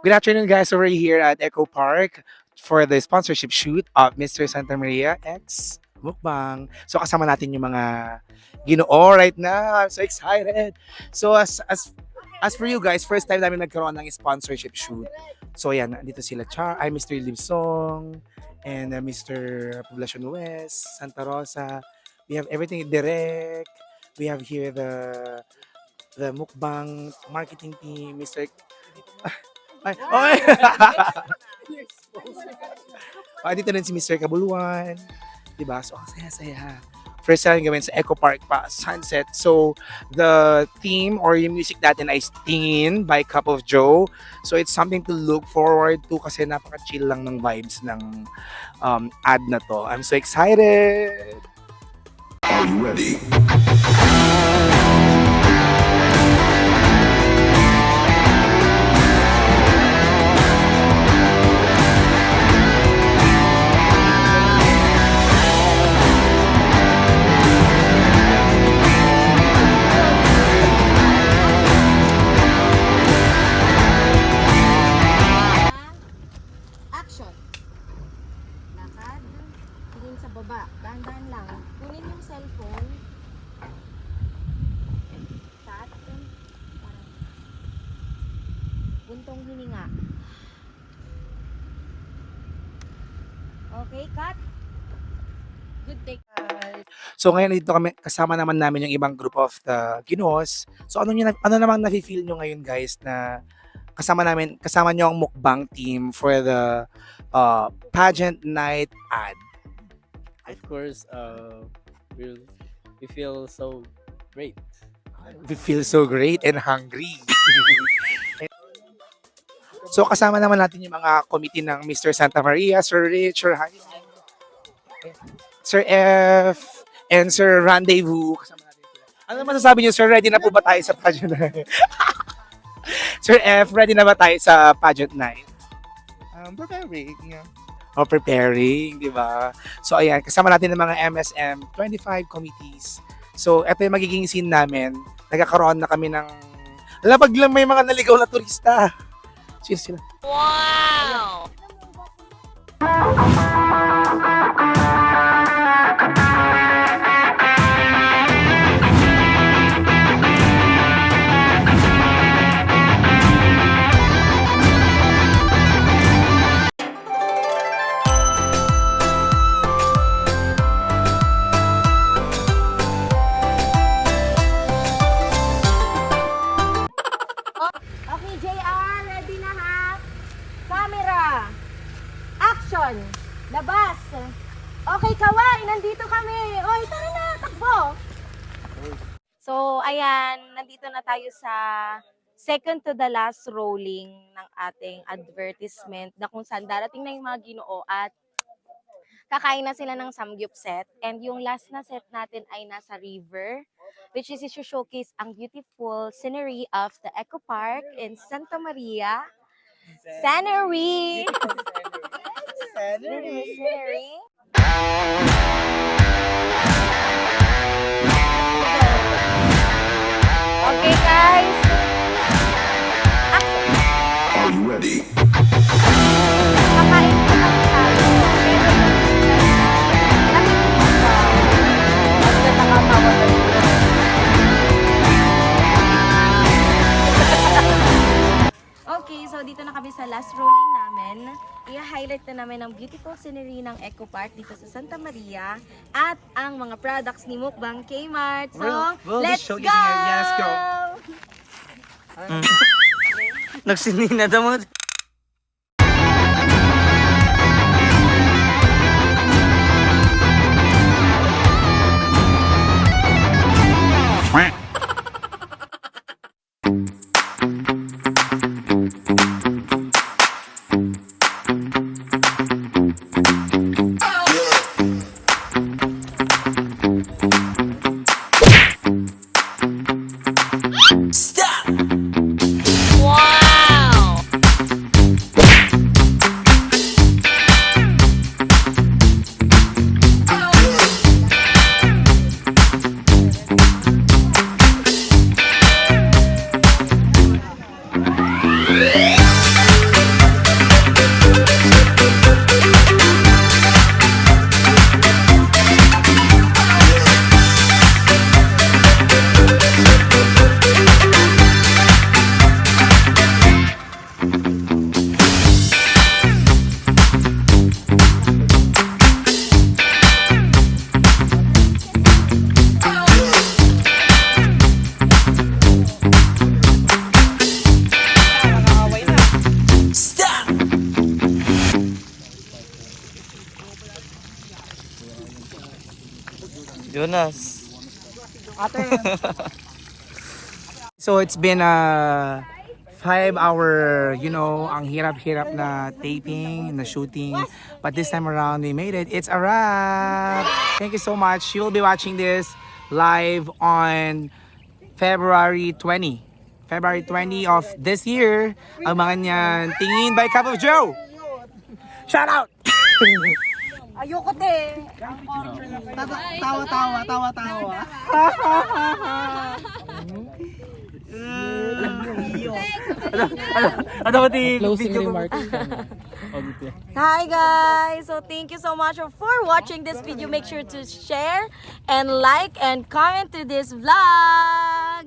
Good afternoon, guys. So we're here at Echo Park for the sponsorship shoot of Mr. Santa Maria X Mukbang. So kasama natin yung mga Ginoo right now. I'm so excited. So as for you guys, first time namin nagkaroon ng sponsorship shoot. So yan, dito sila Mr. Libsong and Mr. Poblacion West, Santa Rosa. We have everything direct. We have here the mukbang marketing team, Mr. Ay, oy! Dito rin si Mr. Kabuluan. Diba? So, ang saya-saya. First time gawin sa Echo Park pa, Sunset. So, the theme or yung music natin ay Stingin by Cup of Joe. So, it's something to look forward to kasi napaka-chill lang ng vibes ng ad na to. I'm so excited! Are you ready? Action! Lakad, tingin sa baba, dahan-dahan lang. Kunin yung cellphone. Cut. Parang buntong hininga. Okay, cut. Good take. So ngayon dito kami kasama naman namin yung ibang group of the Ginos. So ano namang nafi-feel nyo ngayon guys na kasama nyo ang mukbang team for the pageant night ad. Of course, we feel so great. We feel so great and hungry. So kasama naman natin yung mga committee ng Mr. Santa Maria, Sir Rich, Sir F, and Sir Rendezvous. Kasama natin sila. Ano masasabi niyo, Sir? Ready na po ba tayo sa pageant night? Sir F, ready na ba tayo sa pageant night? Preparing. Yeah. O preparing, di ba? So ayan, kasama natin ng mga MSM 25 committees. So ito yung magiging scene namin. Nagkakaroon na kami ng labag lang may mga naligaw na turista. Sino sila? Wow! Okay, JR, ready na ha? Camera! Action! Labas! Okay, Kawai, nandito kami! Oy, tara na, takbo! So, ayan, nandito na tayo sa second to the last rolling ng ating advertisement na kung saan darating na yung mga Ginoo at kakain na sila ng samgyupset. And yung last na set natin ay nasa river, which is showcase ang beautiful scenery of the Echo Park in Santa Maria. Scenery! Scenery! Okay, guys. Are you ready? Kakain po kasi tayo. Pero nakatawa na dito. Okay, so dito na kami sa last rolling namin. I-highlight na namin ang beautiful scenery ng Echo Park dito sa Santa Maria at ang mga products ni Mukbang Kmart. So, We'll be let's go! showcasing it. Yes, go! Nagsinina mo. Wow! Jonas. So it's been a 5-hour, ang hirap-hirap na taping, na shooting. But this time around, we made it. It's a wrap. Thank you so much. You'll be watching this live on February 20. February 20 of this year. Abangan niyan. Tingin by Cup of Joe. Shout out! Ayoko te. Ano ba ti Closing video ko? remarks. Hi guys! So thank you so much for watching this video. Make sure to share and like and comment to this vlog.